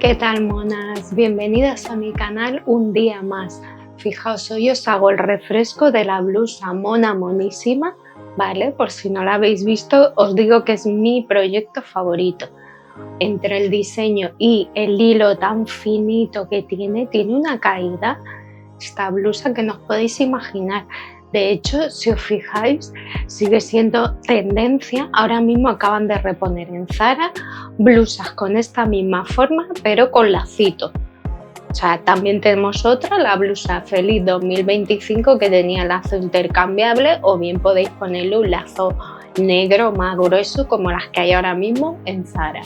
¿Qué tal, monas? Bienvenidas a mi canal un día más. Fijaos, hoy os hago el refresco de la blusa mona monísima, ¿vale? Por si no la habéis visto, os digo que es mi proyecto favorito. Entre el diseño y el hilo tan finito que tiene una caída esta blusa que no os podéis imaginar. De hecho, si os fijáis, sigue siendo tendencia. Ahora mismo acaban de reponer en Zara blusas con esta misma forma, pero con lacito. O sea, también tenemos otra, la blusa Feliz 2025, que tenía lazo intercambiable, o bien podéis ponerle un lazo negro más grueso como las que hay ahora mismo en Zara.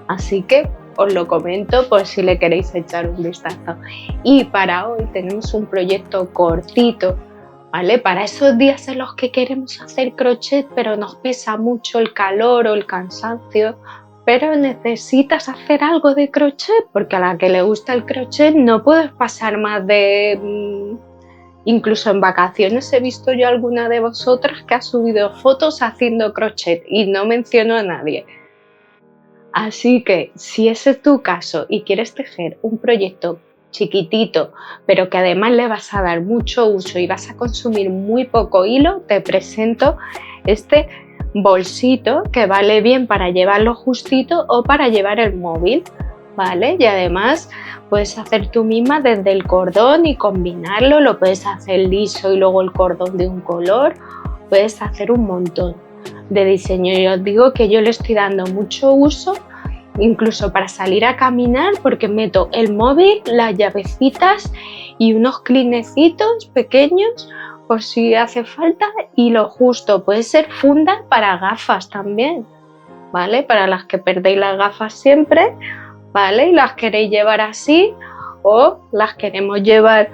Así que os lo comento por si le queréis echar un vistazo. Y para hoy tenemos un proyecto cortito, ¿vale? Para esos días en los que queremos hacer crochet pero nos pesa mucho el calor o el cansancio, pero necesitas hacer algo de crochet, porque a la que le gusta el crochet no puedes pasar más de... Incluso en vacaciones he visto yo alguna de vosotras que ha subido fotos haciendo crochet y no menciono a nadie. Así que si ese es tu caso y quieres tejer un proyecto chiquitito, pero que además le vas a dar mucho uso y vas a consumir muy poco hilo, te presento este bolsito que vale bien para llevarlo justito o para llevar el móvil, ¿vale? Y además puedes hacer tú misma desde el cordón y combinarlo, lo puedes hacer liso y luego el cordón de un color, puedes hacer un montón de diseño. Y os digo que yo le estoy dando mucho uso, incluso para salir a caminar, porque meto el móvil, las llavecitas y unos clinecitos pequeños por si hace falta, y lo justo. Puede ser funda para gafas también, ¿vale? Para las que perdéis las gafas siempre, ¿vale? Y las queréis llevar así, o las queremos llevar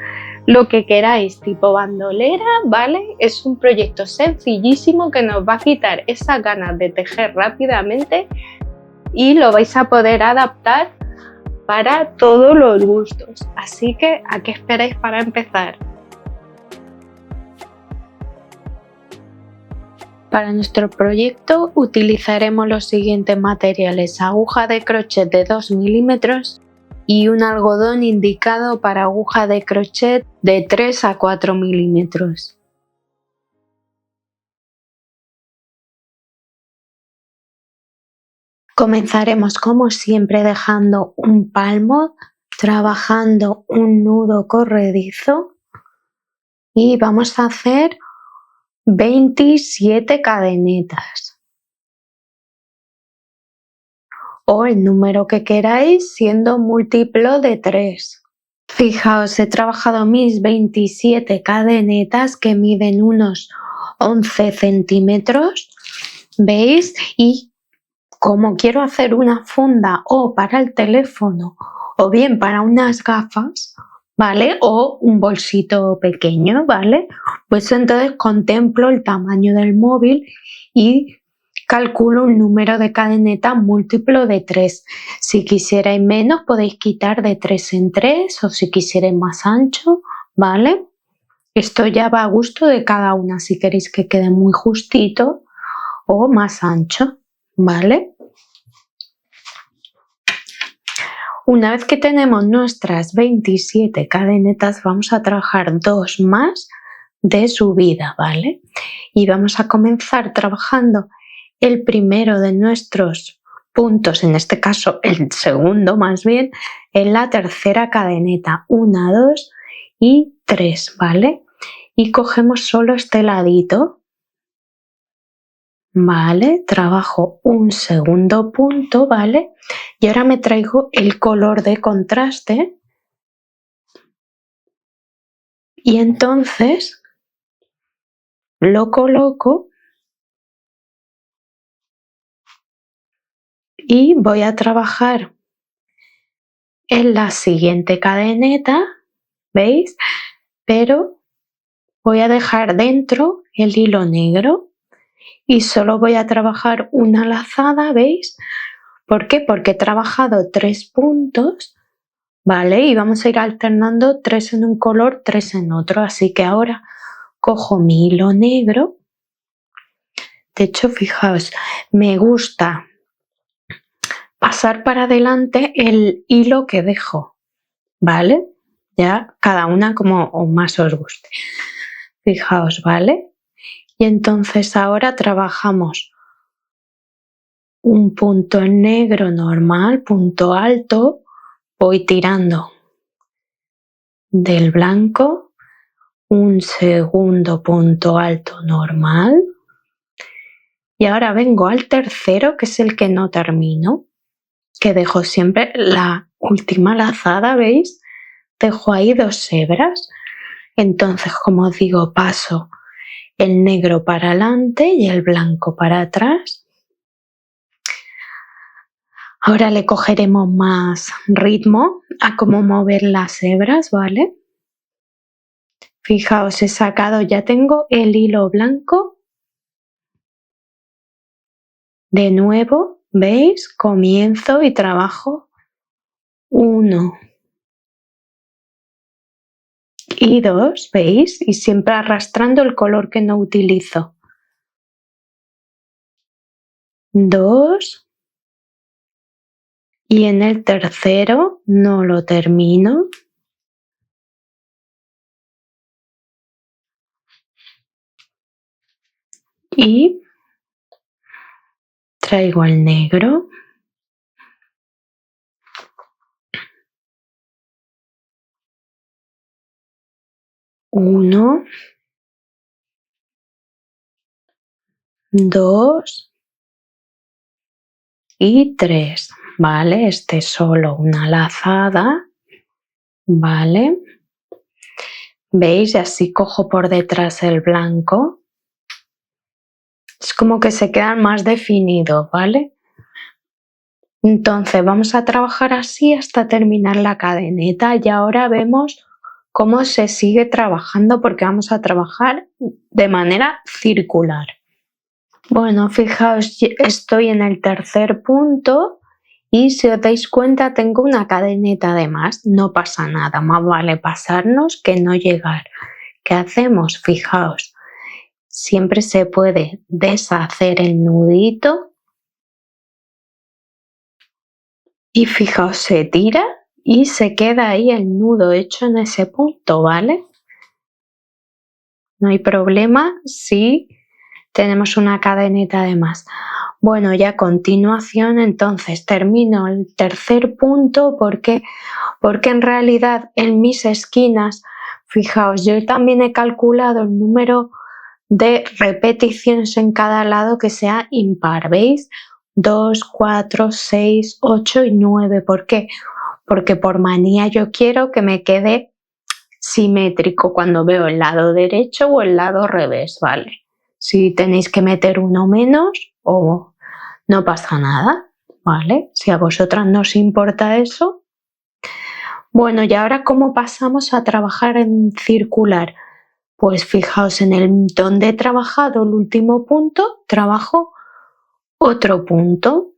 lo que queráis, tipo bandolera, ¿vale? Es un proyecto sencillísimo que nos va a quitar esas ganas de tejer rápidamente y lo vais a poder adaptar para todos los gustos. Así que, ¿a qué esperáis para empezar? Para nuestro proyecto utilizaremos los siguientes materiales: aguja de crochet de 2 milímetros y un algodón indicado para aguja de crochet de 3 a 4 milímetros. Comenzaremos como siempre dejando un palmo, trabajando un nudo corredizo, y vamos a hacer 27 cadenetas o el número que queráis, siendo múltiplo de 3. Fijaos, he trabajado mis 27 cadenetas que miden unos 11 centímetros, ¿veis? Y como quiero hacer una funda o para el teléfono o bien para unas gafas, ¿vale? O un bolsito pequeño, ¿vale? Pues entonces contemplo el tamaño del móvil y calculo un número de cadeneta múltiplo de 3. Si quisierais menos, podéis quitar de 3 en 3, o si quisierais más ancho, ¿vale? Esto ya va a gusto de cada una, si queréis que quede muy justito o más ancho, ¿vale? Una vez que tenemos nuestras 27 cadenetas, vamos a trabajar 2 más de subida, ¿vale? Y vamos a comenzar trabajando el primero de nuestros puntos, en este caso el segundo más bien, en la tercera cadeneta, 1, 2 y 3, ¿vale? Y cogemos solo este ladito, ¿vale? Trabajo un segundo punto, ¿vale? Y ahora me traigo el color de contraste y entonces lo coloco y voy a trabajar en la siguiente cadeneta, ¿veis? Pero voy a dejar dentro el hilo negro y solo voy a trabajar una lazada, ¿veis? ¿Por qué? Porque he trabajado 3 puntos, ¿vale? Y vamos a ir alternando 3 en un color, 3 en otro. Así que ahora cojo mi hilo negro. De hecho, fijaos, me gusta pasar para adelante el hilo que dejo, ¿vale? Ya cada una como más os guste. Fijaos, ¿vale? Y entonces ahora trabajamos un punto negro normal, punto alto, voy tirando del blanco, un segundo punto alto normal y ahora vengo al tercero, que es el que no termino, que dejo siempre la última lazada, ¿veis? Dejo ahí 2 hebras. Entonces, como os digo, paso el negro para adelante y el blanco para atrás. Ahora le cogeremos más ritmo a cómo mover las hebras, ¿vale? Fijaos, he sacado, ya tengo el hilo blanco. De nuevo, ¿veis? Comienzo y trabajo 1 y 2, ¿veis? Y siempre arrastrando el color que no utilizo. 2 y en el tercero no lo termino. Y traigo el negro. Uno, 2 y 3, ¿vale? Este es solo una lazada, ¿vale? ¿Veis? Y así cojo por detrás el blanco. Es como que se quedan más definidos, ¿vale? Entonces vamos a trabajar así hasta terminar la cadeneta y ahora vemos cómo se sigue trabajando porque vamos a trabajar de manera circular. Bueno, fijaos, estoy en el tercer punto y si os dais cuenta tengo una cadeneta de más, no pasa nada, más vale pasarnos que no llegar. ¿Qué hacemos? Fijaos, siempre se puede deshacer el nudito y fijaos, se tira y se queda ahí el nudo hecho en ese punto, ¿vale? No hay problema si tenemos una cadeneta de más. Bueno, ya a continuación entonces termino el tercer punto porque en realidad en mis esquinas, fijaos, yo también he calculado el número de repeticiones en cada lado que sea impar, ¿veis? 2, 4, 6, 8 y 9. ¿Por qué? Porque por manía yo quiero que me quede simétrico cuando veo el lado derecho o el lado revés, ¿vale? Si tenéis que meter uno menos o no pasa nada, ¿vale? Si a vosotras no os importa eso. Bueno, y ahora ¿cómo pasamos a trabajar en circular? Pues fijaos en el donde he trabajado el último punto, trabajo otro punto.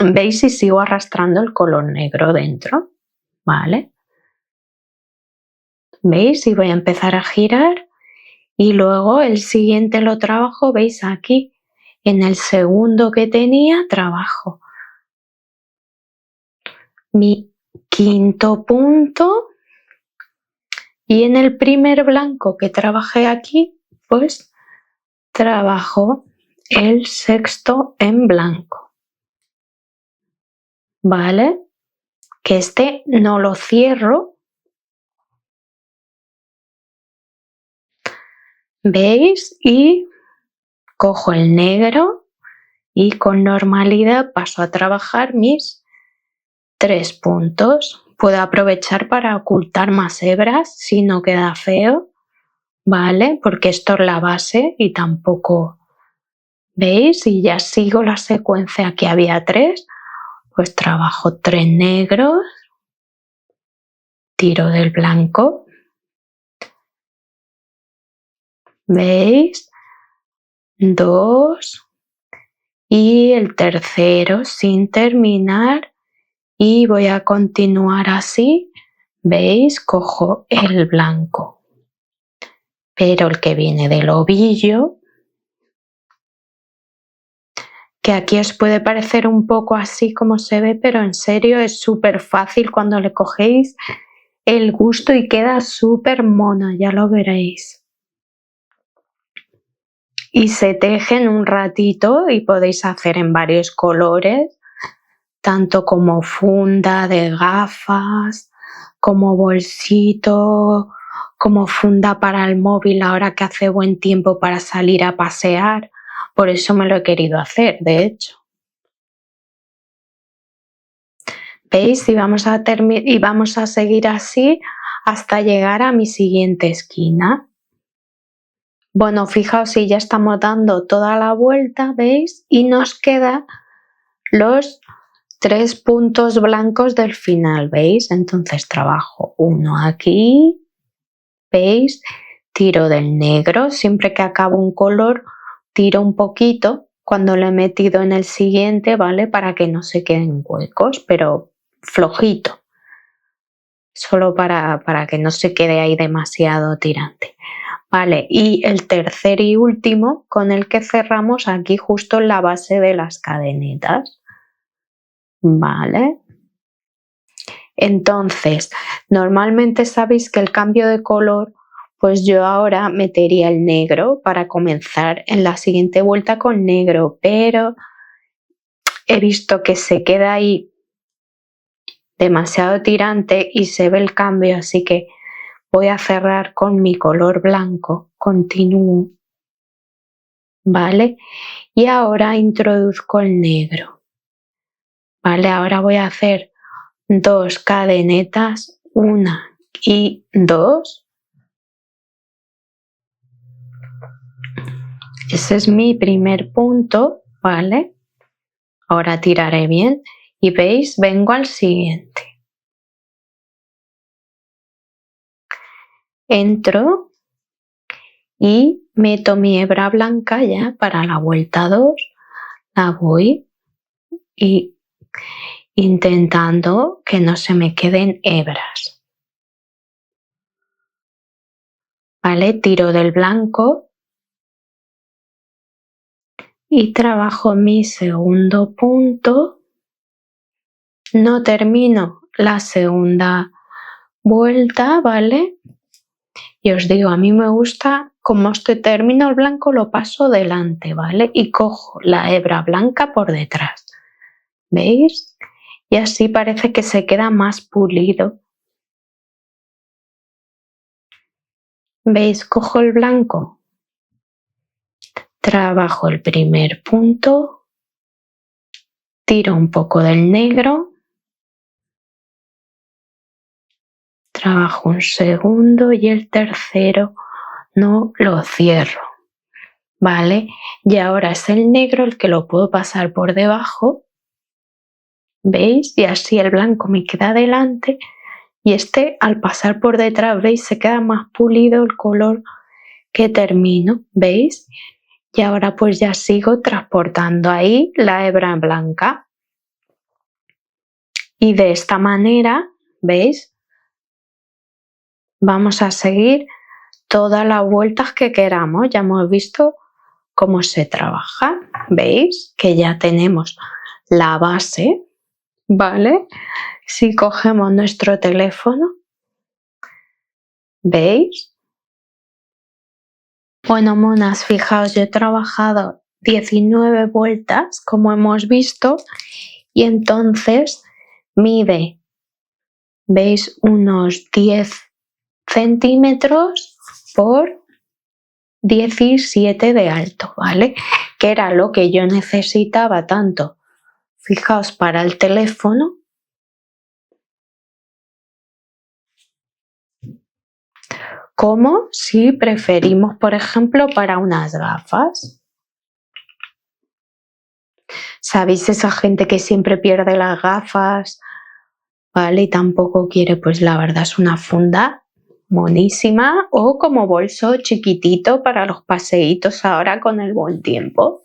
¿Veis? Y sigo arrastrando el color negro dentro, ¿vale? ¿Veis? Y voy a empezar a girar y luego el siguiente lo trabajo, ¿veis? Aquí en el segundo que tenía trabajo mi quinto punto y en el primer blanco que trabajé aquí, pues trabajo el sexto en blanco, ¿vale? Que este no lo cierro, ¿veis? Y cojo el negro y con normalidad paso a trabajar mis 3 puntos. Puedo aprovechar para ocultar más hebras si no queda feo, ¿vale? Porque esto es la base y tampoco, ¿veis? Y ya sigo la secuencia. Aquí había 3, pues trabajo 3 negros, tiro del blanco, ¿veis? 2 y el tercero sin terminar y voy a continuar así, ¿veis? Cojo el blanco, pero el que viene del ovillo, que aquí os puede parecer un poco así como se ve, pero en serio es súper fácil cuando le cogéis el gusto y queda súper mona, ya lo veréis. Y se teje en un ratito y podéis hacer en varios colores, tanto como funda de gafas, como bolsito, como funda para el móvil ahora que hace buen tiempo para salir a pasear. Por eso me lo he querido hacer, de hecho. ¿Veis? Y vamos a seguir así hasta llegar a mi siguiente esquina. Bueno, fijaos si ya estamos dando toda la vuelta, ¿veis? Y nos quedan los 3 puntos blancos del final, ¿veis? Entonces trabajo uno aquí, ¿veis? Tiro del negro, siempre que acabo un color tiro un poquito cuando lo he metido en el siguiente, ¿vale? Para que no se queden huecos, pero flojito, solo para que no se quede ahí demasiado tirante. Vale, y el tercer y último con el que cerramos aquí justo en la base de las cadenetas. Vale. Entonces, normalmente sabéis que el cambio de color, pues yo ahora metería el negro para comenzar en la siguiente vuelta con negro, pero he visto que se queda ahí demasiado tirante y se ve el cambio, así que voy a cerrar con mi color blanco, continúo, ¿vale? Y ahora introduzco el negro, ¿vale? Ahora voy a hacer 2 cadenetas, 1 y 2. Ese es mi primer punto, ¿vale? Ahora tiraré bien y veis, vengo al siguiente. Entro y meto mi hebra blanca ya para la vuelta 2. La voy y intentando que no se me queden hebras. ¿Vale? Tiro del blanco y trabajo mi segundo punto. No termino la segunda vuelta, ¿vale? Y os digo, a mí me gusta, como termino el blanco, lo paso delante, ¿vale? Y cojo la hebra blanca por detrás. ¿Veis? Y así parece que se queda más pulido. ¿Veis? Cojo el blanco, trabajo el primer punto, tiro un poco del negro, trabajo un segundo y el tercero no lo cierro, ¿vale? Y ahora es el negro el que lo puedo pasar por debajo, ¿veis? Y así el blanco me queda delante y al pasar por detrás, ¿veis? Se queda más pulido el color que termino, ¿veis? Y ahora pues ya sigo transportando ahí la hebra blanca. Y de esta manera, ¿veis? Vamos a seguir todas las vueltas que queramos. Ya hemos visto cómo se trabaja. ¿Veis? Que ya tenemos la base, ¿vale? Si cogemos nuestro teléfono, ¿veis? Bueno, monas, fijaos, yo he trabajado 19 vueltas, como hemos visto, y entonces mide, ¿veis? Unos 10 centímetros por 17 de alto, ¿vale? Que era lo que yo necesitaba tanto, fijaos, para el teléfono como si preferimos, por ejemplo, para unas gafas. ¿Sabéis esa gente que siempre pierde las gafas, ¿vale? Y tampoco quiere, pues la verdad es una funda monísima o como bolso chiquitito para los paseitos ahora con el buen tiempo.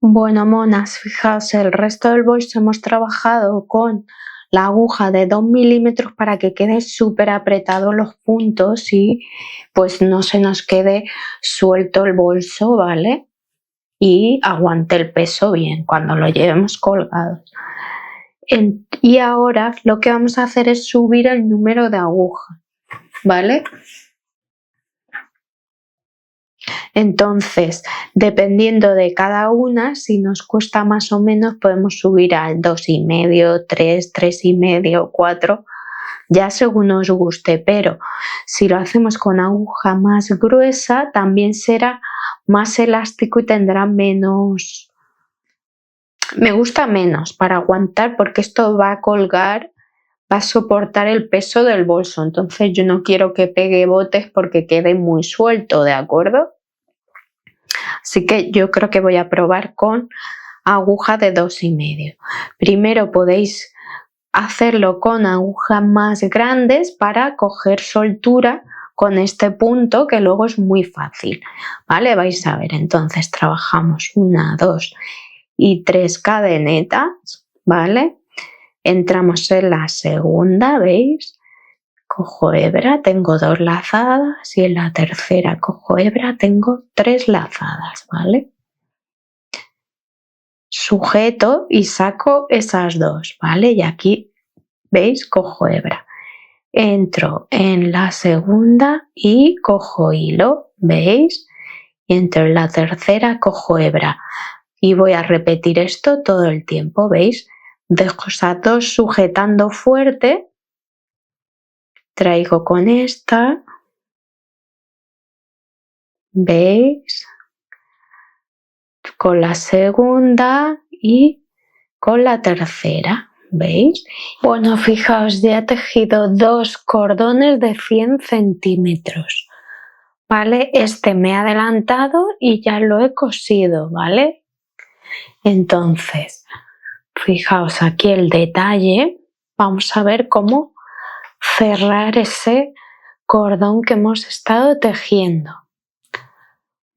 Bueno, monas, fijaos, el resto del bolso hemos trabajado con la aguja de 2 milímetros para que quede súper apretados los puntos y pues no se nos quede suelto el bolso, ¿vale? Y aguante el peso bien cuando lo llevemos colgado. Y ahora lo que vamos a hacer es subir el número de agujas, ¿vale? Entonces, dependiendo de cada una, si nos cuesta más o menos, podemos subir al 2,5, 3, 3,5, 4, ya según os guste, pero si lo hacemos con aguja más gruesa, también será más elástico y tendrá menos... Me gusta menos para aguantar porque esto va a colgar, va a soportar el peso del bolso, entonces yo no quiero que pegue botes porque quede muy suelto, ¿de acuerdo? Así que yo creo que voy a probar con aguja de 2,5. Primero podéis hacerlo con agujas más grandes para coger soltura con este punto que luego es muy fácil, ¿vale? Vais a ver, entonces trabajamos 1, 2 y 3 cadenetas, ¿vale? Entramos en la segunda, ¿veis? Cojo hebra, tengo 2 lazadas y en la tercera cojo hebra, tengo 3 lazadas, ¿vale? Sujeto y saco esas 2, ¿vale? Y aquí, ¿veis? Cojo hebra. Entro en la segunda y cojo hilo, ¿veis? Y entro en la tercera, cojo hebra. Y voy a repetir esto todo el tiempo, ¿veis? Dejo esas 2 sujetando fuerte. Traigo con esta, ¿veis? Con la segunda y con la tercera, ¿veis? Bueno, fijaos, ya he tejido 2 cordones de 100 centímetros, ¿vale? Este me he adelantado y ya lo he cosido, ¿vale? Entonces, fijaos aquí el detalle, vamos a ver cómo cerrar ese cordón que hemos estado tejiendo,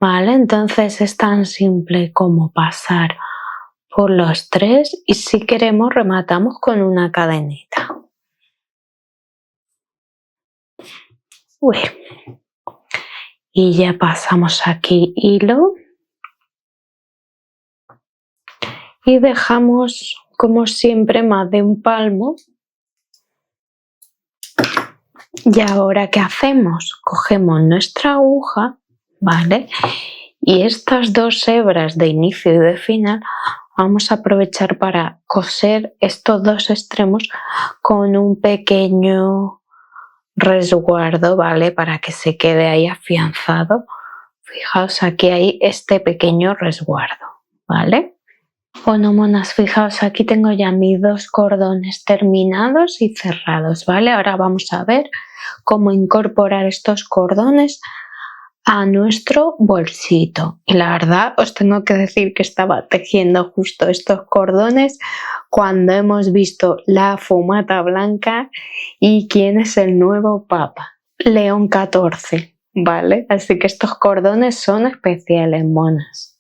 ¿vale? Entonces es tan simple como pasar por los 3 y si queremos rematamos con una cadeneta. Uy. Y ya pasamos aquí hilo y dejamos como siempre más de un palmo. Y ahora ¿qué hacemos? Cogemos nuestra aguja, ¿vale? Y estas 2 hebras de inicio y de final vamos a aprovechar para coser estos 2 extremos con un pequeño resguardo, ¿vale? Para que se quede ahí afianzado. Fijaos, aquí hay este pequeño resguardo, ¿vale? Bueno, monas, fijaos, aquí tengo ya mis 2 cordones terminados y cerrados, ¿vale? Ahora vamos a ver cómo incorporar estos cordones a nuestro bolsito. Y la verdad os tengo que decir que estaba tejiendo justo estos cordones cuando hemos visto La Fumata Blanca y quién es el nuevo papa, León XIV, ¿vale? Así que estos cordones son especiales, monas.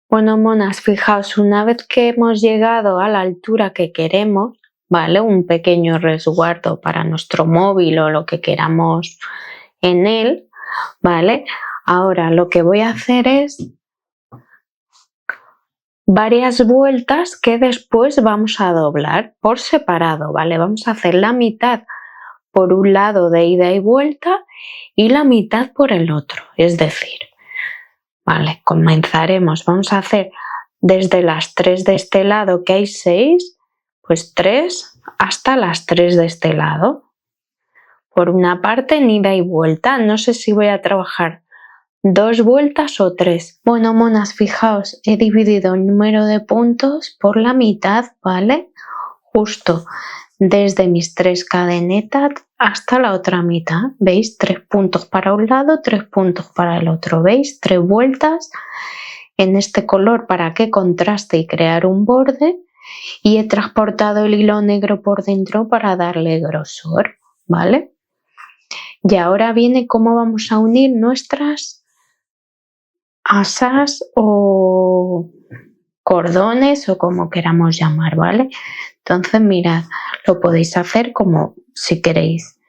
Bueno, monas, fijaos, una vez que hemos llegado a la altura que queremos, ¿vale? Un pequeño resguardo para nuestro móvil o lo que queramos en él, ¿vale? Ahora lo que voy a hacer es varias vueltas que después vamos a doblar por separado, ¿vale? Vamos a hacer la mitad por un lado de ida y vuelta y la mitad por el otro, es decir, ¿vale? Comenzaremos, vamos a hacer desde las 3 de este lado que hay 6, pues 3 hasta las 3 de este lado. Por una parte en ida y vuelta, no sé si voy a trabajar 2 vueltas o 3. Bueno, monas, fijaos, he dividido el número de puntos por la mitad, ¿vale? Justo desde mis 3 cadenetas hasta la otra mitad, ¿veis? 3 puntos para un lado, 3 puntos para el otro, ¿veis? 3 vueltas en este color para que contraste y crear un borde y he transportado el hilo negro por dentro para darle grosor, ¿vale? Y ahora viene cómo vamos a unir nuestras asas o cordones o como queramos llamar, ¿vale? Entonces mirad, lo podéis hacer como si queréis.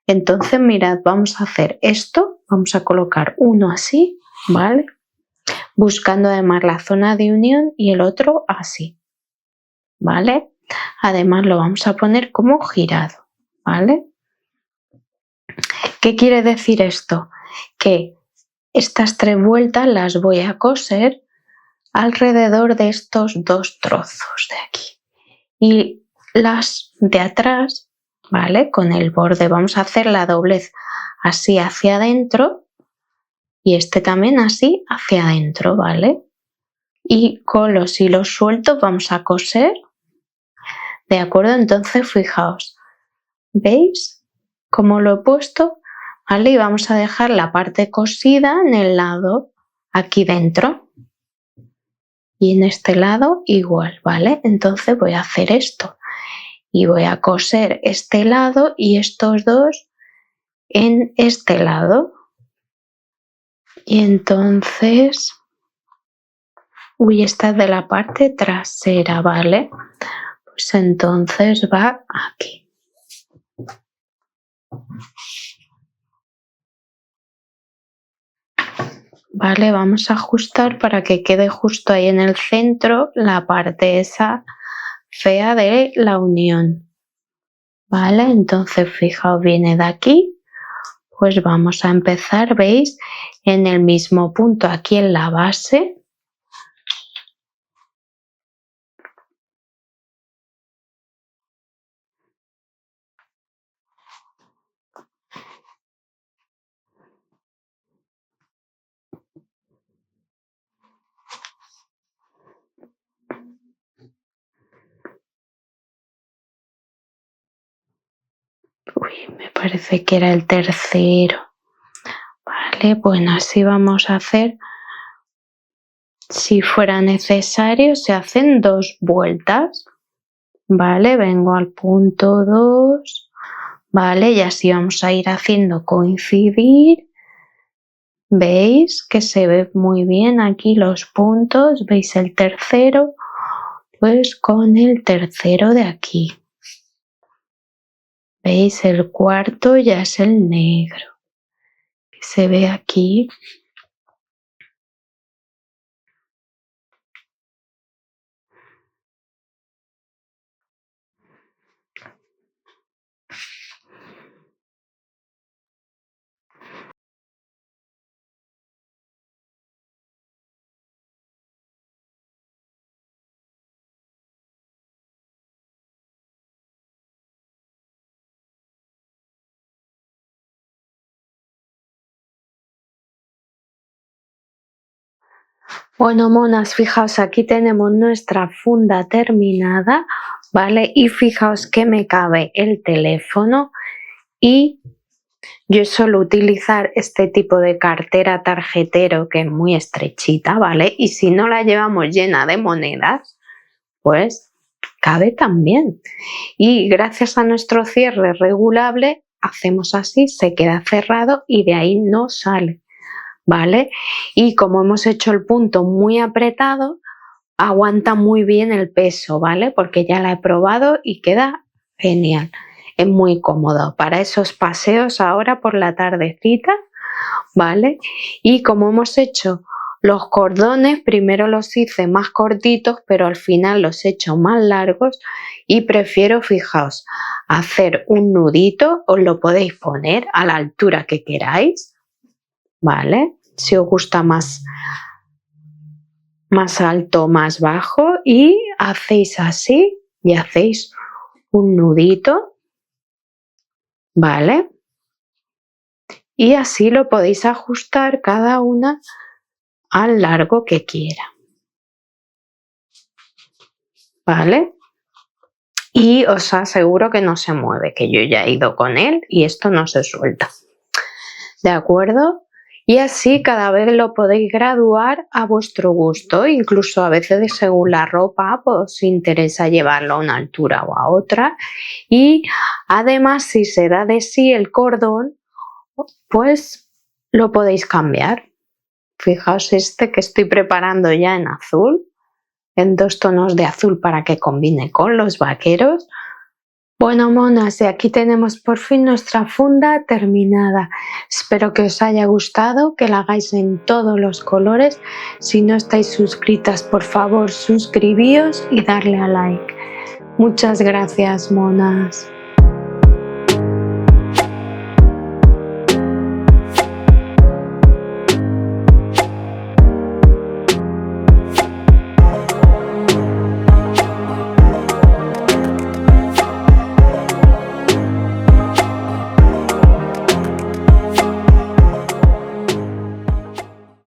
Entonces mirad, vamos a hacer esto, vamos a colocar uno así, ¿vale? Buscando además la zona de unión y el otro así, ¿vale? Además lo vamos a poner como girado, ¿vale? ¿Qué quiere decir esto? Que estas 3 vueltas las voy a coser alrededor de estos 2 trozos de aquí. Y las de atrás, ¿vale? Con el borde vamos a hacer la doblez así hacia adentro y este también así hacia adentro, ¿vale? Y con los hilos sueltos vamos a coser, ¿de acuerdo? Entonces fijaos, ¿veis cómo lo he puesto? ¿Vale? Y vamos a dejar la parte cosida en el lado aquí dentro y en este lado igual, ¿vale? Entonces voy a hacer esto y voy a coser este lado y estos dos en este lado y entonces esta es de la parte trasera, ¿vale? Pues entonces va aquí. Vale, vamos a ajustar para que quede justo ahí en el centro la parte esa fea de la unión. Vale, entonces fijaos, viene de aquí, pues vamos a empezar, ¿veis? En el mismo punto aquí en la base. Uy, me parece que era el tercero. Vale, bueno, así vamos a hacer. Si fuera necesario, se hacen 2 vueltas. Vale, vengo al punto 2. Vale, y así vamos a ir haciendo coincidir. ¿Veis que se ve muy bien aquí los puntos? ¿Veis el tercero? Pues con el tercero de aquí. ¿Veis? El cuarto ya es el negro. Que se ve aquí. Bueno, monas, fijaos, aquí tenemos nuestra funda terminada, ¿vale? Y fijaos que me cabe el teléfono y yo suelo utilizar este tipo de cartera tarjetero que es muy estrechita, ¿vale? Y si no la llevamos llena de monedas, pues cabe también. Y gracias a nuestro cierre regulable, hacemos así, se queda cerrado y de ahí no sale. ¿Vale? Y como hemos hecho el punto muy apretado, aguanta muy bien el peso, ¿vale? Porque ya la he probado y queda genial. Es muy cómodo para esos paseos ahora por la tardecita, ¿vale? Y como hemos hecho los cordones, primero los hice más cortitos, pero al final los he hecho más largos y prefiero, fijaos, hacer un nudito, os lo podéis poner a la altura que queráis, ¿vale? Si os gusta más alto, más bajo y hacéis así y hacéis un nudito, ¿vale? Y así lo podéis ajustar cada una al largo que quiera, ¿vale? Y os aseguro que no se mueve, que yo ya he ido con él y esto no se suelta, ¿de acuerdo? Y así cada vez lo podéis graduar a vuestro gusto, incluso a veces según la ropa pues os interesa llevarlo a una altura o a otra. Y además si se da de sí el cordón, pues lo podéis cambiar. Fijaos este que estoy preparando ya en azul, en 2 tonos de azul para que combine con los vaqueros. Bueno, monas, y aquí tenemos por fin nuestra funda terminada. Espero que os haya gustado, que la hagáis en todos los colores. Si no estáis suscritas, por favor, suscribíos y darle a like. Muchas gracias, monas.